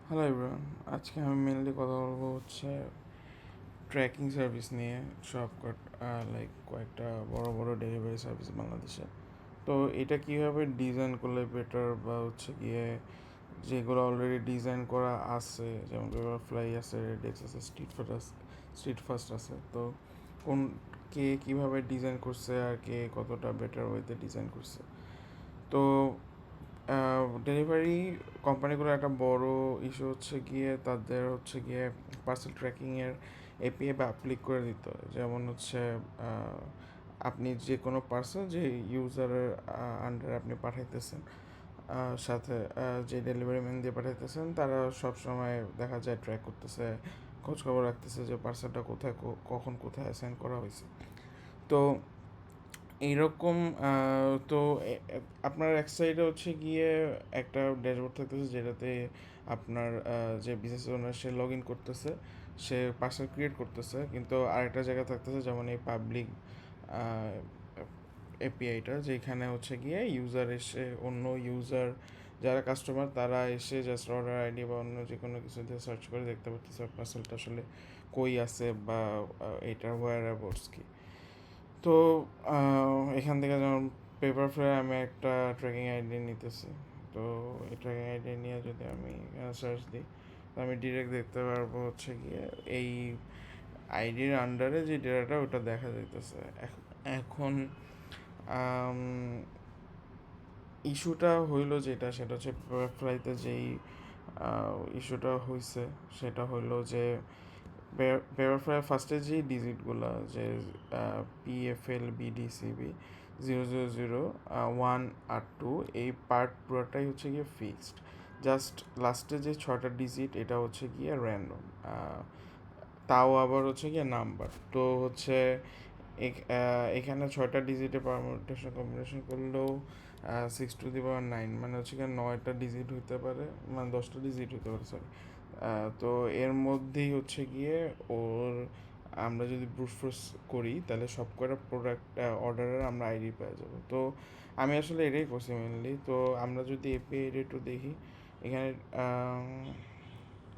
Hello everyone, আজকে আমি mainly কথা বলবো হচ্ছে ট্র্যাকিং সার্ভিস নিয়ে। সব লাইক কয়েকটা বড় বড় ডেলিভারি সার্ভিস বাংলাদেশে। তো এটা কীভাবে ডিজাইন করলে বেটার, বা হচ্ছে গিয়ে যেগুলো অলরেডি ডিজাইন করা আছে, যেমন পেপারফ্লাই আছে, রেডেক্স আছে, স্ট্রিট ফাস্ট আছে। তো কোন কে কীভাবে ডিজাইন করছে আর কে কতটা বেটার ওয়েতে ডিজাইন করছে। তো ডেলিভারি কোম্পানিগুলোর একটা বড় ইস্যু হচ্ছে গিয়ে তাদের হচ্ছে গিয়ে পার্সেল ট্র্যাকিংয়ের এপিআই বা অ্যাপ্লিক করে দিতে হয়। যেমন হচ্ছে আপনি যে কোনো পার্সেল যে ইউজারের আন্ডারে আপনি পাঠাইতেছেন, সাথে যে ডেলিভারি ম্যান দিয়ে পাঠাইতেছেন, তারা সবসময় দেখা যায় ট্র্যাক করতেছে, খোঁজখবর রাখতেছে যে পার্সেলটা কোথায় কখন কোথায় অ্যাসাইন করা হয়েছে। তো এইরকম তো আপনার এক সাইডে হচ্ছে গিয়ে একটা ড্যাশবোর্ড থাকতেছে, যেটাতে আপনার যে business owner say log in করতেছে, সে পার্সেল ক্রিয়েট করতেছে। কিন্তু আরেকটা জায়গা থাকতেছে, যেমন এই পাবলিক এপিআইটা, যেখানে হচ্ছে গিয়ে ইউজার এসে, অন্য ইউজার যারা কাস্টমার, তারা এসে জাস্ট অর্ডার আইডি বা অন্য যে কোনো কিছু দিয়ে সার্চ করে দেখতে পারতেছে পার্সেলটা আসলে কই আছে, বা এটার ওয়্যার অ্যাবাউটস কি। তো এখান থেকে যেমন পেপারফ্রাই আমি একটা ট্র্যাকিং আইডি নিতেছি। তো এই ট্র্যাকিং আইডি নিয়ে যদি আমি সার্চ দিই, তো আমি ডিরেক্ট দেখতে পারবো হচ্ছে গিয়ে এই আইডির আন্ডারে যে ডেটাটা ওটা দেখা যাইতেছে। এখন ইস্যুটা হইলো যেটা, সেটা হচ্ছে পেপারফ্রাইতে যেই ইস্যুটা হয়েছে সেটা হইলো যে পেপারফ্রাই ফার্স্টে যে ডিজিটগুলো, যে PFL BDCB 000 1 আর 2, এই পার্ট পুরোটাই হচ্ছে গিয়ে ফিক্সড। জাস্ট লাস্টে যে 6টা ডিজিট, এটা হচ্ছে গিয়ে র্যান্ডম, তাও আবার হচ্ছে গিয়ে নাম্বার। তো হচ্ছে এখানে 6টা ডিজিটে পারমুটেশন কম্বিনেশন করলেও 6 to the power 9, মানে হচ্ছে গিয়ে 9টা ডিজিট হইতে পারে, মানে 10টা ডিজিট হইতে পারে, সরি। তো এর মধ্যেই হচ্ছে গিয়ে ওর, আমরা যদি ব্রুট করি তাহলে সব কটা প্রোডাক্ট অর্ডারের আমরা আইডি পেয়ে যাবো। তো আমি আসলে এটাই করছি মেনলি। তো আমরা যদি এপিআই একটু দেখি, এখানে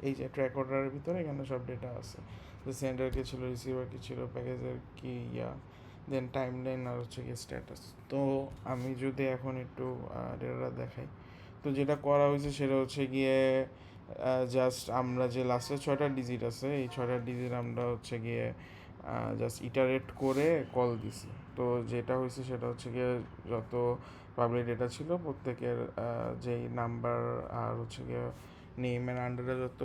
এই যে ট্র্যাক অর্ডারের ভিতরে এখানে সব ডেটা আছে, যে সেন্ডার কী ছিল, রিসিভার কী ছিল, প্যাকেজের কী দেন টাইম লাইন, আর হচ্ছে গিয়ে স্ট্যাটাস। তো আমি যদি এখন একটু ডেটাটা দেখাই, তো যেটা করা হয়েছে সেটা হচ্ছে গিয়ে জাস্ট আমরা যে লাস্টের 6টা ডিজিট আছে, এই 6টা ডিজিট আমরা হচ্ছে গিয়ে জাস্ট ইটারেট করে কল দিছি। তো যেটা হয়েছে সেটা হচ্ছে গিয়ে যত পাবলিক ডেটা ছিল প্রত্যেকের যেই নাম্বার আর হচ্ছে গিয়ে নেমের আন্ডারে যত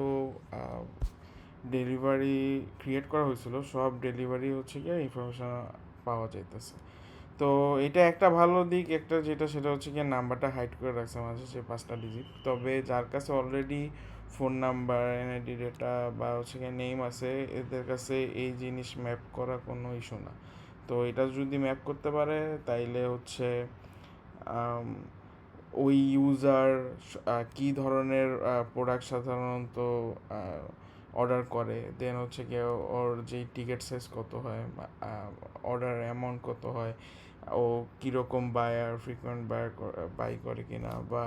ডেলিভারি ক্রিয়েট করা হয়েছিল, সব ডেলিভারি হচ্ছে গিয়ে ইনফরমেশন পাওয়া যাইতেছে। তো এটা একটা ভালো দিক, একটা যেটা সেটা হচ্ছে গিয়ে নাম্বারটা হাইড করে রাখছে মাঝে, যে 5টা ডিজিট। তবে যার কাছে already phone number, NID data বা হচ্ছে গিয়ে নেম আছে, এদের কাছে এই জিনিস ম্যাপ করা কোনো ইস্যু না। তো এটা যদি ম্যাপ করতে পারে, তাইলে হচ্ছে ওই ইউজার কী ধরনের প্রোডাক্ট সাধারণত অর্ডার করে, দেন হচ্ছে গিয়ে ওর যেই টিকিট সাইজ কত হয়, অর্ডার অ্যামাউন্ট কত হয়, ও কীরকম বায়ার, ফ্রিকোয়েন্ট বাই করে কিনা, বা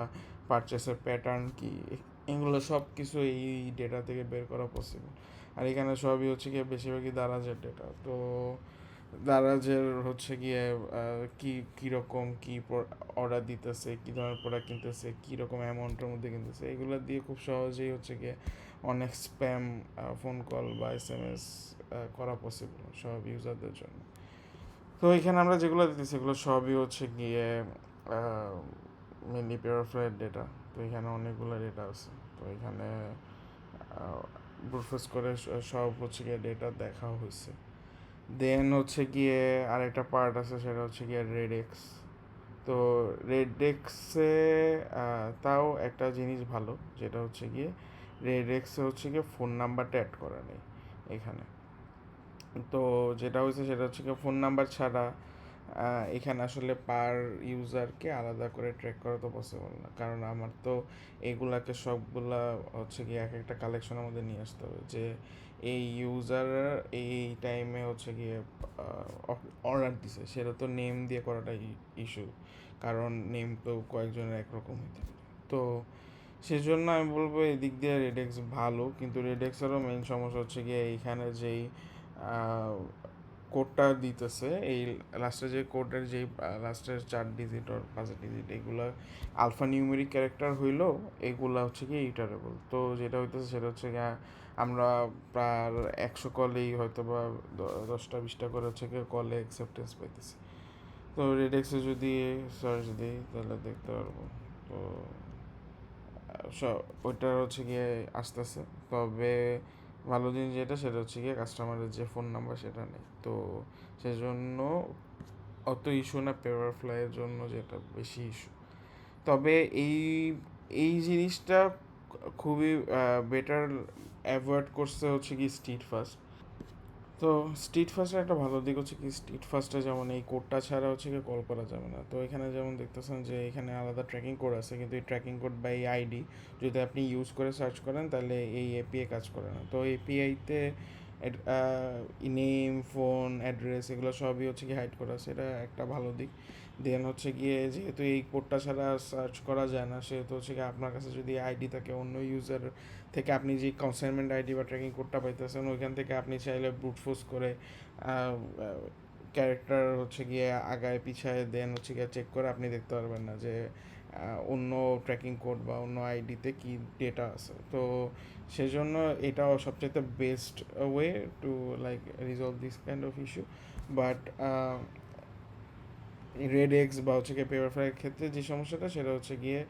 পারচেসের প্যাটার্ন কী, এগুলো সব কিছু এই ডেটা থেকে বের করা পসিবল। আর এখানে সবই হচ্ছে গিয়ে বেশিরভাগই দারাজের ডেটা। তো দারাজের হচ্ছে গিয়ে কী কীরকম কী অর্ডার দিতেছে, কী ধরনের প্রোডাক্ট কিনতেছে, কীরকম অ্যামাউন্টের মধ্যে কিনতেছে, এগুলো দিয়ে খুব সহজেই হচ্ছে গিয়ে অনেক স্প্যাম ফোন কল বা SMS করা পসিবল সব ইউজারদের জন্য। তো এখানে আমরা যেগুলো দিতেছি এগুলো সবই হচ্ছে গিয়ে মেনলি পেপারফ্রাইয়ের ডেটা। তো এখানে অনেকগুলো ডেটা আছে। তো এখানে ব্রুটফোর্স করে সব হচ্ছে গিয়ে ডেটা দেখা হয়েছে। দেন হচ্ছে গিয়ে আরেকটা পার্ট আছে, সেটা হচ্ছে গিয়ে রেডেক্স। তো রেডেক্সে তাও একটা জিনিস ভালো, যেটা হচ্ছে গিয়ে রেডেক্সে হচ্ছে গিয়ে ফোন নাম্বারটা অ্যাড করা নেই এখানে। তো যেটা হয়েছে সেটা হচ্ছে গিয়ে ফোন নাম্বার ছাড়া এখানে আসলে পার ইউজারকে আলাদা করে ট্র্যাক করা তো পসিবল না, কারণ আমার তো এগুলাকে সবগুলা হচ্ছে গিয়ে এক একটা কালেকশনের মধ্যে নিয়ে আসতে হবে, যে এই ইউজার এই টাইমে হচ্ছে গিয়ে অর্ডার দিছে, সেটা তো নেম দিয়ে করাটা ইস্যু, কারণ নেম তো কয়েকজনের একরকম হইতে পারে। তো সেজন্য আমি বলবো এদিক দিয়ে রেডেক্স ভালো, কিন্তু রেডেক্সেরও মেইন সমস্যা হচ্ছে গিয়ে এইখানে যেই কোডটা দিতেছে, এই লাস্টে যে কোডের যেই লাস্টের 4 ডিজিট আর 5 ডিজিট এগুলো আলফা নিউমেরিক ক্যারেক্টার হইলেও এগুলা হচ্ছে কি ইটারেবল। তো যেটা হইতেছে সেটা হচ্ছে গিয়ে আমরা প্রায় 100 কলেই হয়তো বা 10টা 20টা করে হচ্ছে গিয়ে কলে অ্যাকসেপ্টেন্স পাইতেছি। তো রেডেক্সে যদি সার্চ দিই তাহলে দেখতে পারবো। তো ওইটার হচ্ছে গিয়ে আসতেছে। তবে ভালো জিনিস যেটা সেটা হচ্ছে গিয়ে কাস্টমারের যে ফোন নাম্বার সেটা নেই, তো সেজন্য অত ইস্যু না পেপারফ্লাইয়ের জন্য, যেটা বেশি ইস্যু। তবে এই এই জিনিসটা খুবই বেটার অ্যাভয়েড করছে হচ্ছে কি স্ট্রিট ফাস্ট। তো স্ট্রিট ফাস্টের একটা ভালো দিক হচ্ছে কি স্ট্রিট ফাস্টে যেমন এই কোডটা ছাড়া হচ্ছে কি কল করা যাবে না। তো এখানে যেমন দেখতেছেন যে এখানে আলাদা ট্র্যাকিং কোড আছে, কিন্তু এই ট্র্যাকিং কোড বা এই আইডি যদি আপনি ইউজ করে সার্চ করেন তাহলে এই এপিআই কাজ করে না। তো এপিআইতে নেম, ফোন, অ্যাড্রেস এগুলো সবই হচ্ছে কি হাইড করা আছে, এটা একটা ভালো দিক। দেন হচ্ছে গিয়ে যেহেতু এই কোডটা ছাড়া সার্চ করা যায় না, সেহেতু হচ্ছে কি আপনার কাছে যদি আইডি থাকে অন্য ইউজার থেকে আপনি যে কনসাইনমেন্ট আইডি বা ট্র্যাকিং কোডটা পাইতেছেন ওইখান থেকে আপনি চাইলে ব্রুট ফোর্স করে ক্যারেক্টার হচ্ছে গিয়ে আগায় পিছায় দেন হচ্ছে গিয়ে চেক করে আপনি দেখতে পারবেন না যে অন্য ট্র্যাকিং কোড বা অন্য আইডিতে কি ডেটা আছে। তো সেজন্য এটাও সবচেয়ে best way to like resolve this kind of issue. But red x বা হচ্ছে গিয়ে পেপারফ্রাইয়ের ক্ষেত্রে যে সমস্যাটা সেটা হচ্ছে গিয়ে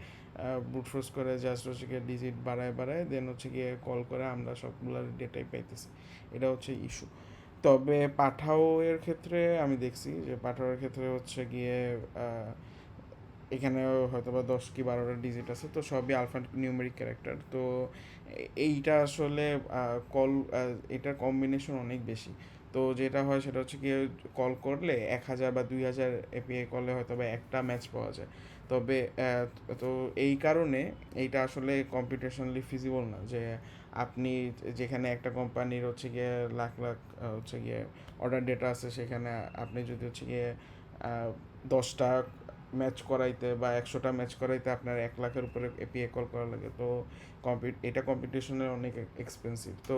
ব্রুট ফোর্স করে জাস্ট হচ্ছে গিয়ে ডিজিট বাড়ায় বাড়ায় দেন হচ্ছে গিয়ে কল করে আমরা সবগুলো ডেটাই পাইতেছি, এটা হচ্ছে ইস্যু। তবে পাঠাও এর ক্ষেত্রে আমি দেখছি যে পাঠাওয়ের ক্ষেত্রে হচ্ছে গিয়ে এখানে হয়তো বা 10 কি 12টা ডিজিট আছে, তো সবই আলফা নিউমেরিক ক্যারেক্টার। তো এইটা আসলে কল এটার কম্বিনেশন অনেক বেশি। তো যেটা হয় সেটা হচ্ছে কি কল করলে 1000 বা 2000 এপিআই কলে হয়তো বা একটা ম্যাচ পাওয়া যায়। তবে তো এই কারণে এইটা আসলে কম্পিউটেশনালি ফিজিবল না যে আপনি যেখানে একটা কোম্পানির হচ্ছে গিয়ে লাখ লাখ হচ্ছে গিয়ে অর্ডার ডেটা আছে, সেখানে আপনি যদি হচ্ছে গিয়ে 10টা ম্যাচ করাইতে বা 100টা ম্যাচ করাইতে আপনার 1 লাখের উপরে এপিআই কল করা লাগে। তো এটা কম্পিটিশনের অনেক এক্সপেন্সিভ। তো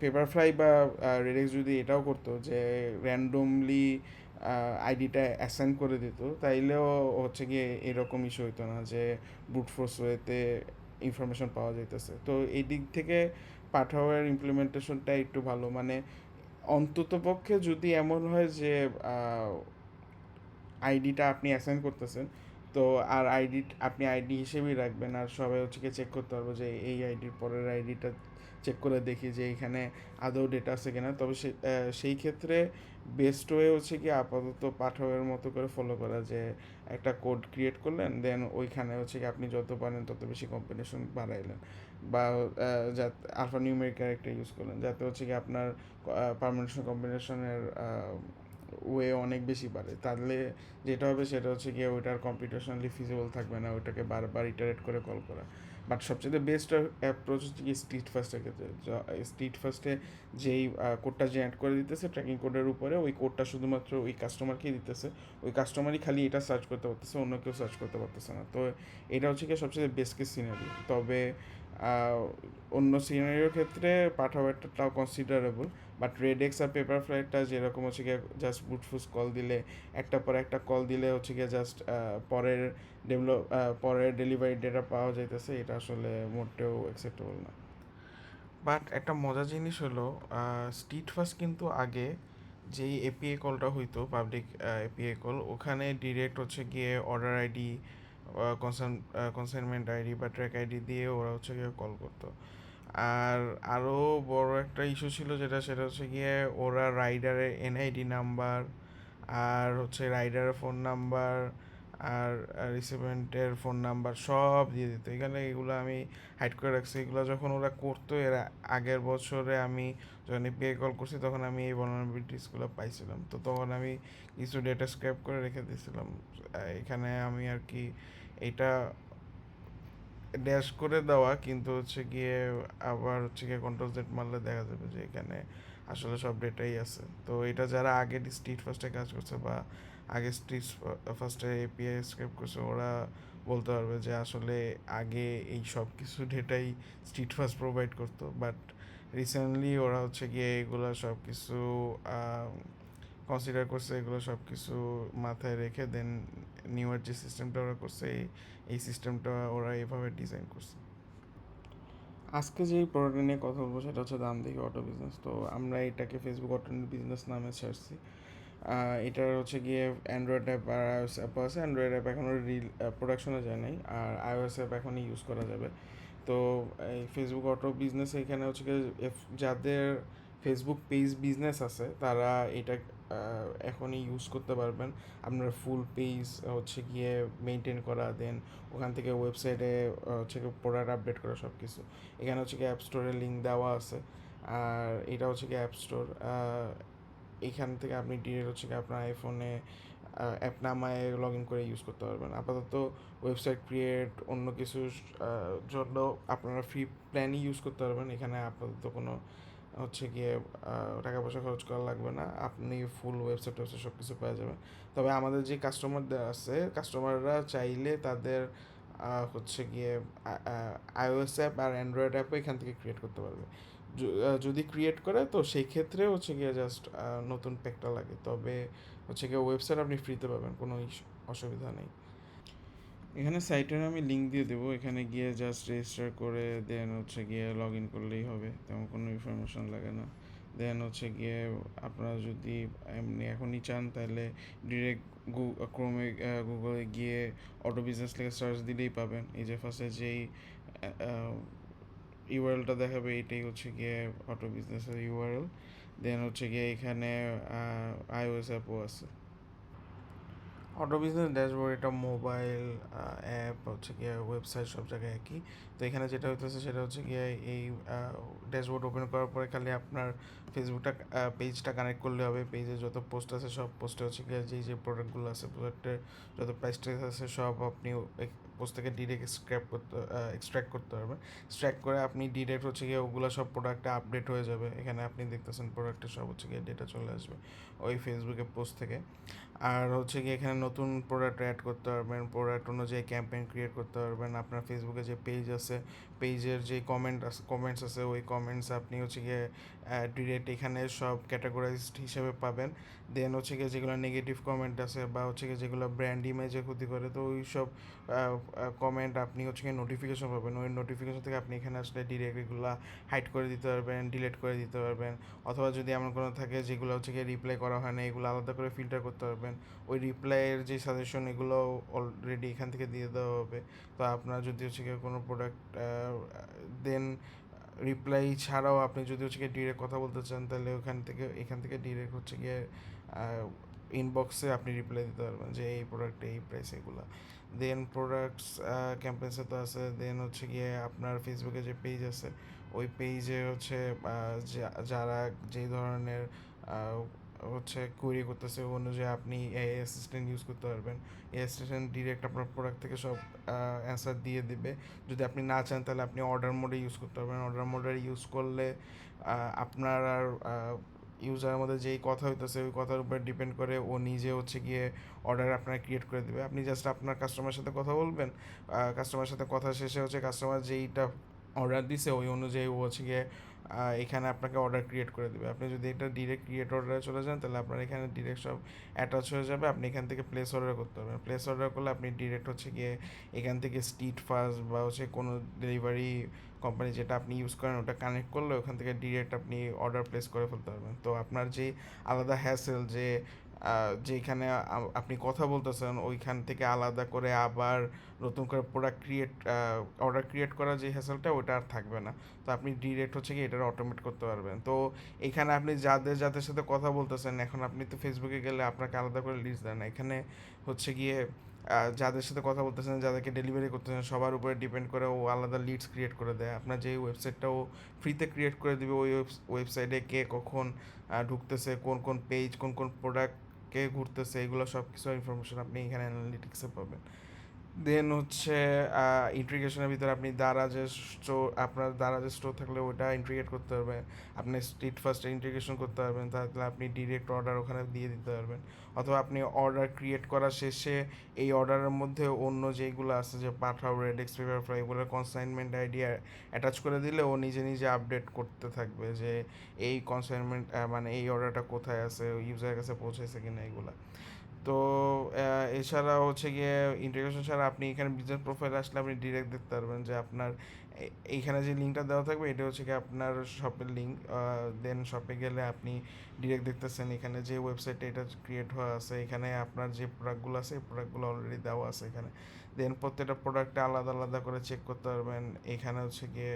পেপারফ্রাই বা রেডেক্স যদি এটাও করতো যে র্যান্ডমলি আইডিটা অ্যাসাইন করে দিত, তাইলেও হচ্ছে গিয়ে এরকম ইস্যু হইতো না যে ব্রুট ফোর্স ওয়েতে ইনফরমেশন পাওয়া যাইতেছে। তো এই দিক থেকে পাঠাওয়ার ইমপ্লিমেন্টেশনটা একটু ভালো, মানে অন্তত পক্ষে যদি এমন হয় যে আইডিটা আপনি অ্যাসাইন করতেছেন, তো আর আইডি আপনি আইডি হিসেবেই রাখবেন, আর সবাই হচ্ছে কি চেক করতে পারবো যে এই আইডির পরের আইডিটা চেক করে দেখি যে এখানে আদৌ ডেটা আছে কিনা। তবে সেই ক্ষেত্রে বেস্ট ওয়ে হচ্ছে কি আপাতত পাঠাওয়ের মতো করে ফলো করা, যে একটা কোড ক্রিয়েট করলেন দেন ওইখানে হচ্ছে কি আপনি যত পারেন তত বেশি কম্বিনেশন বাড়াইলেন, বা যাতে আলফা নিউমেরিক ক্যারেক্টার ইউজ করলেন যাতে হচ্ছে কি আপনার পারমিনেশন কম্বিনেশনের ওয়ে অনেক বেশি বাড়ে। তাহলে যেটা হবে সেটা হচ্ছে গিয়ে ওইটার কম্পিউটেশনালি ফিজিবল থাকবে না ওইটাকে বারবার ইটারেট করে কল করা। বাট সবচেয়ে বেস্ট অ্যাপ্রোচ হচ্ছে কি স্ট্রিট ফার্স্টের ক্ষেত্রে। স্ট্রিট ফার্স্টে যেই কোডটা জেনারেট করে দিতেছে ট্র্যাকিং কোডের উপরে, ওই কোডটা শুধুমাত্র ওই কাস্টমারকেই দিতেছে, ওই কাস্টমারই খালি এটা সার্চ করতে পারতেছে, অন্য কেউ সার্চ করতে পারতেছে না। তো এটা হচ্ছে কি সবচেয়ে বেস্ট কেস সিনারিও। তবে অন্য সিনারিওর ক্ষেত্রে পাঠাওয়ারটাও কনসিডারেবল। বাট রেডেক্স আর পেপার ফ্লাইটটা যেরকম হচ্ছে গিয়ে জাস্ট বুটফুস কল দিলে একটা পর একটা কল দিলে হচ্ছে গিয়ে জাস্ট পরের পরের ডেলিভারি ডেটা পাওয়া যাইতেছে, এটা আসলে মোটেও অ্যাকসেপ্টেবল না। বাট একটা মজার জিনিস হলো স্ট্রিট ফাস্ট কিন্তু আগে যেই এপিআই কলটা হইতো পাবলিক এপিআই কল, ওখানে ডিরেক্ট হচ্ছে গিয়ে অর্ডার আইডি, কনসাইনমেন্ট আইডি বা ট্র্যাক আইডি দিয়ে ওরা হচ্ছে গিয়ে কল করতো। আর আরও বড় একটা ইস্যু ছিল যেটা সেটা হচ্ছে গিয়ে ওরা রাইডারের এনআইডি নাম্বার আর হচ্ছে রাইডারের ফোন নাম্বার আর রিসিভেন্টের ফোন নাম্বার সব দিয়ে দিত। এখানে এগুলো আমি হাইড করে রাখছি, এগুলো যখন ওরা করতো এর আগের বছরে আমি যখন এপিআই কল করছি তখন আমি এই vulnerabilitiesগুলো পাইছিলাম। তো তখন আমি কিছু ডেটা স্ক্র্যাপ করে রেখে দিয়েছিলাম এখানে। আমি আর কি এটা ড্যাশ করে দেওয়া, কিন্তু হচ্ছে গিয়ে আবার হচ্ছে গিয়ে কন্ট্রোল জেড মারলে দেখা যাবে যে এখানে আসলে সব ডেটাই আছে। তো এটা যারা আগে স্ট্রিট ফার্স্টে কাজ করছে বা আগে স্ট্রিট ফার্স্টে এপিআই স্ক্রিপ্ট করছে ওরা বলতে পারবে যে আসলে আগে এই সব কিছু ডেটাই স্ট্রিট ফাস্ট প্রোভাইড করতো, বাট রিসেন্টলি ওরা হচ্ছে গিয়ে এগুলো সব কিছু কনসিডার করছে, এগুলো সব কিছু মাথায় রেখে দেন নিউয়ার যে সিস্টেমটা ওরা করছে এই সিস্টেমটা ওরা এভাবে ডিজাইন করছে। আজকে যেই প্রোডাক্ট নিয়ে কথা বলবো সেটা হচ্ছে দাম দেখি অটো বিজনেস। তো আমরা এটাকে ফেসবুক অটো বিজনেস নামে ছাড়ছি। এটার হচ্ছে গিয়ে অ্যান্ড্রয়েড অ্যাপ আর আইওএস অ্যাপ আছে। অ্যান্ড্রয়েড অ্যাপ এখনও প্রোডাকশনে যায় নাই, আর আইওএস অ্যাপ এখনই ইউজ করা যাবে। তো এই ফেসবুক অটো বিজনেস এখানে হচ্ছে গিয়ে যাদের ফেসবুক পেজ বিজনেস আছে তারা এটা এখনই ইউজ করতে পারবেন। আপনার ফুল পেজ হচ্ছে গিয়ে মেনটেন করা, দেন ওখান থেকে ওয়েবসাইটে হচ্ছে গিয়ে প্রোডাক্ট আপডেট করা সব কিছু। এখানে হচ্ছে গিয়ে অ্যাপ স্টোরের লিঙ্ক দেওয়া আছে, আর এটা হচ্ছে গিয়ে অ্যাপ স্টোর। এখান থেকে আপনি ডিরেক্ট হচ্ছে গিয়ে আপনার আইফোনে অ্যাপ নামায় লগ ইন করে ইউজ করতে পারবেন। আপাতত ওয়েবসাইট ক্রিয়েট অন্য কিছুর জন্য আপনারা ফ্রি প্ল্যানই ইউজ করতে পারবেন। এখানে আপাতত কোনো হচ্ছে গিয়ে টাকা পয়সা খরচ করা লাগবে না, আপনি ফুল ওয়েবসাইট সব কিছু পেয়ে যাবেন। তবে আমাদের যে কাস্টমারদের আছে, কাস্টমাররা চাইলে তাদের হচ্ছে গিয়ে আইওএস অ্যাপ আর অ্যান্ড্রয়েড অ্যাপও এখান থেকে ক্রিয়েট করতে পারবে। যদি ক্রিয়েট করে তো সেই ক্ষেত্রে হচ্ছে গিয়ে জাস্ট নতুন প্যাকটা লাগে, তবে হচ্ছে গিয়ে ওয়েবসাইট আপনি ফ্রিতে পাবেন, কোনো অসুবিধা নেই। এখানে সাইটের আমি লিঙ্ক দিয়ে দেবো, এখানে গিয়ে জাস্ট রেজিস্টার করে দেন হচ্ছে গিয়ে লগ ইন করলেই হবে, তেমন কোনো ইনফরমেশন লাগে না। দেন হচ্ছে গিয়ে আপনারা যদি এমনি এখনই চান তাহলে ডিরেক্ট ক্রোমে গুগলে গিয়ে অটো বিজনেস থেকে সার্চ দিলেই পাবেন। এই যে ফার্স্টে যেই ইউআরএলটা দেখাবে এটাই হচ্ছে গিয়ে অটো বিজনেসের ইউআরএল। দেন হচ্ছে গিয়ে এখানে আইওএস অ্যাপও আছে। অটো বিজনেস ড্যাশবোর্ড এটা মোবাইল অ্যাপ হচ্ছে গিয়ে ওয়েবসাইট সব জায়গায় একই। তো এখানে যেটা হইতেছে সেটা হচ্ছে গিয়ে এই ড্যাশবোর্ড ওপেন করার পরে খালি আপনার ফেসবুকটা পেজটা কানেক্ট করলে হবে। পেজে যত পোস্ট আছে সব পোস্টে হচ্ছে গিয়ে যে প্রোডাক্টগুলো আছে, প্রোডাক্টের যত প্রাইস ট্যাগ আছে সব আপনি পোস্ট থেকে ডিরেক্ট এক্সট্র্যাক্ট করতে পারবেন। এক্সট্র্যাক্ট করে আপনি ডিরেক্ট হচ্ছে গিয়ে ওগুলো সব প্রোডাক্টে আপডেট হয়ে যাবে। এখানে আপনি দেখতেছেন প্রোডাক্টের সব হচ্ছে গিয়ে ডেটা চলে আসবে ওই ফেসবুকে পোস্ট থেকে। আর হচ্ছে গিয়ে এখানে নতুন প্রোডাক্ট অ্যাড করতে পারবেন, প্রোডাক্ট অনুযায়ী ক্যাম্পেইন ক্রিয়েট করতে পারবেন। আপনার ফেসবুকে যে পেজ আছে, পেজের যে কমেন্টস আছে ওই কমেন্টস আপনি হচ্ছে গিয়ে ডিরেক্ট এখানে সব ক্যাটাগরাইজড হিসেবে পাবেন। দেন হচ্ছে গিয়ে যেগুলো নেগেটিভ কমেন্ট আছে বা হচ্ছে গিয়ে যেগুলো ব্র্যান্ড ইমেজে ক্ষতি করে, তো ওই সব কমেন্ট আপনি হচ্ছে গিয়ে নোটিফিকেশন পাবেন। ওই নোটিফিকেশন থেকে আপনি এখানে আসলে ডিরেক্ট এগুলো হাইড করে দিতে পারবেন, ডিলিট করে দিতে পারবেন। অথবা যদি এমন কোনো থাকে যেগুলো হচ্ছে গিয়ে রিপ্লাই করা হয় না, এগুলো আলাদা করে ফিল্টার করতে পারবেন। ওই রিপ্লাইয়ের যে সাজেশন এগুলো অলরেডি এখান থেকে দিয়ে দেওয়া হবে। তো আপনার যদি হচ্ছে গিয়ে কোনো প্রোডাক্ট দেন রিপ্লাই ছাড়াও আপনি যদি হচ্ছে গিয়ে ডিরেক্ট কথা বলতে চান তাহলে এখান থেকে ডিরেক্ট হচ্ছে গিয়ে ইনবক্সে আপনি রিপ্লাই দিতে পারবেন যে এই প্রোডাক্টে এই প্রাইস এগুলো। দেন প্রোডাক্টস ক্যাম্পেন্সে তো আছে। দেন হচ্ছে গিয়ে আপনার ফেসবুকে যে পেজ আছে ওই পেজে হচ্ছে যারা যেই ধরনের হচ্ছে কোয়েরি করতেছে ওই অনুযায়ী আপনি এআই অ্যাসিস্ট্যান্ট ইউজ করতে পারবেন। এআই অ্যাসিস্ট্যান্ট ডিরেক্ট আপনার প্রোডাক্ট থেকে সব অ্যান্সার দিয়ে দেবে। যদি আপনি না চান তাহলে আপনি অর্ডার মোডে ইউজ করতে পারবেন। অর্ডার মোডে ইউজ করলে আপনার আর ইউজারের মধ্যে যেই কথা হইতেছে ওই কথার উপর ডিপেন্ড করে ও নিজে হচ্ছে গিয়ে অর্ডার আপনার ক্রিয়েট করে দেবে। আপনি জাস্ট আপনার কাস্টমারের সাথে কথা বলবেন, কাস্টমারের সাথে কথা শেষে হচ্ছে কাস্টমার যেইটা অর্ডার দিছে ওই অনুযায়ী ও হচ্ছে গিয়ে এখানে আপনাকে অর্ডার ক্রিয়েট করে দেবে। আপনি যদি এটা ডিরেক্ট ক্রিয়েট অর্ডারে চলে যান তাহলে আপনার এখানে ডিরেক্ট সব অ্যাটাচ হয়ে যাবে। আপনি এখান থেকে প্লেস অর্ডার করতে পারবেন। প্লেস অর্ডার করলে আপনি ডিরেক্ট হচ্ছে গিয়ে এখান থেকে স্ট্রিট ফাস্ট বা হচ্ছে কোনো ডেলিভারি কোম্পানি যেটা আপনি ইউজ করেন ওটা কানেক্ট করলে ওখান থেকে ডিরেক্ট আপনি অর্ডার প্লেস করে ফেলতে পারবেন। তো আপনার যে আলাদা হ্যাসেল যে যেখানে আপনি কথা বলতেছেন ওইখান থেকে আলাদা করে আবার নতুন করে প্রোডাক্ট অর্ডার ক্রিয়েট করার যে হ্যাসেলটা ওটা আর থাকবে না। তো আপনি ডিরেক্ট হচ্ছে কি এটার অটোমেট করতে পারবেন। তো এখানে আপনি যাদের সাথে কথা বলতেছেন, এখন আপনি তো ফেসবুকে গেলে আপনাকে আলাদা করে লিস্ট দেন না, এখানে হচ্ছে গিয়ে যাদের সাথে কথা বলতেছেন, যাদেরকে ডেলিভারি করতেছেন সবার উপরে ডিপেন্ড করে ও আলাদা লিডস ক্রিয়েট করে দেয়। আপনার যে ওয়েবসাইটটা ও ফ্রিতে ক্রিয়েট করে দিবে ওই ওয়েবসাইটে কে কখন ঢুকতেছে, কোন কোন পেজ, কোন কোন প্রোডাক্ট কে ঘুরতেছে, এগুলো সব কিছু ইনফরমেশন আপনি এখানে অ্যানালিটিক্সে পাবেন। দেন হচ্ছে ইন্টিগ্রেশনের ভিতরে আপনি দারাজের স্টোর, আপনার দারাজের স্টোর থাকলে ওটা ইন্টিগ্রেট করতে পারবেন। আপনি স্ট্রিট ফার্স্টে ইন্টিগ্রেশন করতে পারবেন, তাহলে আপনি ডিরেক্ট অর্ডার ওখানে দিয়ে দিতে পারবেন। অথবা আপনি অর্ডার ক্রিয়েট করার শেষে এই অর্ডারের মধ্যে অন্য যেইগুলো আছে যে পাঠাও, রেডেক্স, পেপারফ্রাই, এগুলোর কনসাইনমেন্ট আইডিয়া অ্যাটাচ করে দিলে ও নিজে নিজে আপডেট করতে থাকবে যে এই কনসাইনমেন্ট মানে এই অর্ডারটা কোথায় আছে, ইউজারের কাছে পৌঁছেছে কিনা এগুলা। তো এছাড়া হচ্ছে গিয়ে ইন্টিগ্রেশন ছাড়া আপনি এখানে বিজনেস প্রোফাইল আসলে আপনি ডিরেক্ট দেখতে পারবেন যে আপনার এইখানে যে লিঙ্কটা দেওয়া থাকবে এটা হচ্ছে কি আপনার শপের লিঙ্ক। দেন শপে গেলে আপনি ডিরেক্ট দেখতেছেন এখানে যে ওয়েবসাইটে এটা ক্রিয়েট হওয়া আছে, এখানে আপনার যে প্রোডাক্টগুলো আছে এই প্রোডাক্টগুলো অলরেডি দেওয়া আছে এখানে। দেন প্রত্যেকটা প্রোডাক্টে আলাদা আলাদা করে চেক করতে পারবেন। এখানে হচ্ছে গিয়ে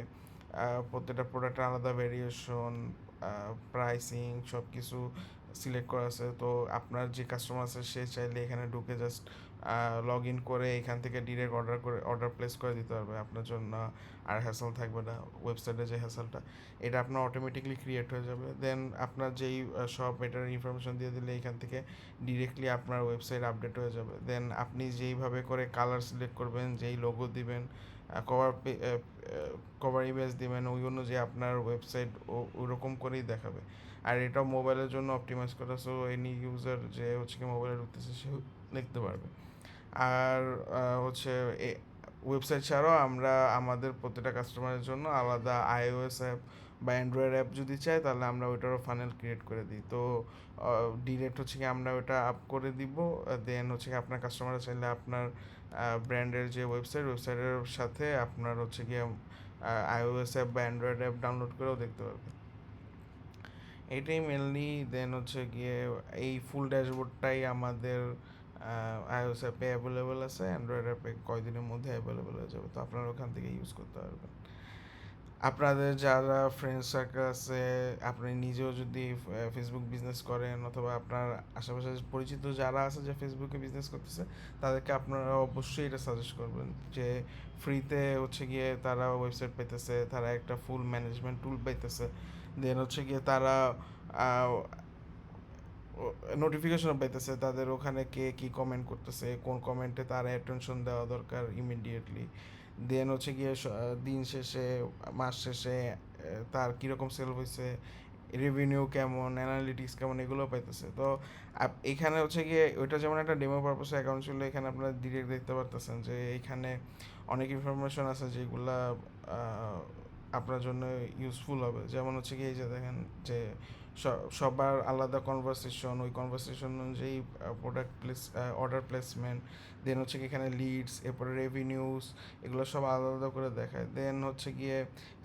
প্রত্যেকটা প্রোডাক্টের আলাদা ভেরিয়েশন, প্রাইসিং সব কিছু সিলেক্ট করা আছে। তো আপনার যে কাস্টমার আছে সে চাইলে এখানে ঢুকে জাস্ট লগ ইন করে এখান থেকে ডিরেক্ট অর্ডার প্লেস করে দিতে পারবে। আপনার জন্য আর হ্যাসেল থাকবে না, ওয়েবসাইটে যে হ্যাসেলটা এটা আপনার অটোমেটিকলি ক্রিয়েট হয়ে যাবে। দেন আপনার যেই সব এটার ইনফরমেশন দিয়ে দিলে এখান থেকে ডিরেক্টলি আপনার ওয়েবসাইট আপডেট হয়ে যাবে। দেন আপনি যেইভাবে করে কালার সিলেক্ট করবেন, যেই লোগো দিবেন, কভার কভার ইমেজ দিবেন, ওই অনুযায়ী আপনার ওয়েবসাইট ওরকম করেই দেখাবে। আর এটাও মোবাইলের জন্য অপটিমাইজ করা, সো এনি ইউজার যে হচ্ছে কি মোবাইলে ঢুকতেছে সে দেখতে পারবে। আর হচ্ছে ওয়েবসাইট ছাড়াও আমরা আমাদের প্রত্যেকটা কাস্টমারের জন্য আলাদা iOS অ্যাপ বা অ্যান্ড্রয়েড অ্যাপ যদি চাই তাহলে আমরা ওইটারও ফানেল ক্রিয়েট করে দিই। তো ডিরেক্ট হচ্ছে কি আমরা ওটা আপ করে দিব। দেন হচ্ছে কি আপনার কাস্টমাররা চাইলে আপনার ব্র্যান্ডের যে ওয়েবসাইটের সাথে আপনার হচ্ছে গিয়ে iOS অ্যাপ বা অ্যান্ড্রয়েড অ্যাপ ডাউনলোড করেও দেখতে পারবে। এটাই মেনলি। দেন হচ্ছে গিয়ে এই ফুল ড্যাশবোর্ডটাই আমাদের iOS অ্যাপে অ্যাভেলেবেল আছে, অ্যান্ড্রয়েড অ্যাপে কয়দিনের মধ্যে অ্যাভেলেবেল হয়ে যাবে, তো আপনারা ওখান থেকে ইউজ করতে পারবেন। আপনাদের যারা ফ্রেন্ড সার্কেল আছে, আপনি নিজেও যদি ফেসবুক বিজনেস করেন অথবা আপনার আশেপাশে পরিচিত যারা আছে যে ফেসবুকে বিজনেস করতেছে, তাদেরকে আপনারা অবশ্যই এটা সাজেস্ট করবেন যে ফ্রিতে হচ্ছে গিয়ে তারা ওয়েবসাইট পাইতেছে, তারা একটা ফুল ম্যানেজমেন্ট টুল পাইতেছে। দেন হচ্ছে গিয়ে তারা নোটিফিকেশন পাইতেছে তাদের ওখানে কে কী কমেন্ট করতেছে, কোন কমেন্টে তার অ্যাটেনশন দেওয়া দরকার ইমিডিয়েটলি। দেন হচ্ছে গিয়ে দিন শেষে, মাস শেষে তার কীরকম সেল হয়েছে, রেভিনিউ কেমন, অ্যানালিটিক্স কেমন, এগুলো পাইতেছে। তো এখানে হচ্ছে গিয়ে ওইটা যেমন একটা ডেমো পারপাসে অ্যাকাউন্ট ছিল, এখানে আপনারা ডিরেক্ট দেখতে পারতেছেন যে এইখানে অনেক ইনফরমেশন আছে যেগুলা আপনার জন্য ইউজফুল হবে। যেমন হচ্ছে কি এই যে দেখেন যে সবার আলাদা কনভারসেশন, ওই কনভারসেশন অনুযায়ী প্রোডাক্ট অর্ডার প্লেসমেন্ট, দেন হচ্ছে কি এখানে লিডস, এরপরে রেভিনিউস, এগুলো সব আলাদা আলাদা করে দেখায়। দেন হচ্ছে গিয়ে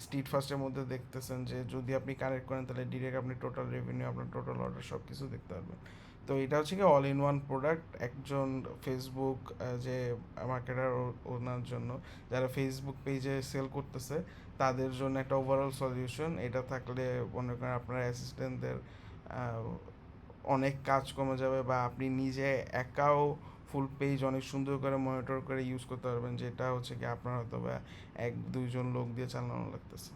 স্ট্রিট ফার্স্টের মধ্যে দেখতেছেন যে যদি আপনি কানেক্ট করেন তাহলে ডিরেক্ট আপনি টোটাল রেভিনিউ, আপনার টোটাল অর্ডার সব কিছু দেখতে পারবেন। তো এটা হচ্ছে কি অল ইন ওয়ান প্রোডাক্ট একজন ফেসবুক যে মার্কেটার ওনার জন্য, যারা ফেসবুক পেজে সেল করতেছে তাদের জন্য একটা ওভারঅল সলিউশন। এটা থাকলে মনে করেন আপনার অ্যাসিস্ট্যান্টদের অনেক কাজ কমে যাবে, বা আপনি নিজে একাও ফুল পেজ অনেক সুন্দর করে মনিটর করে ইউজ করতে পারবেন, যেটা হচ্ছে কি আপনার হয়তো বা এক দুইজন লোক দিয়ে চালানো লাগতেছে।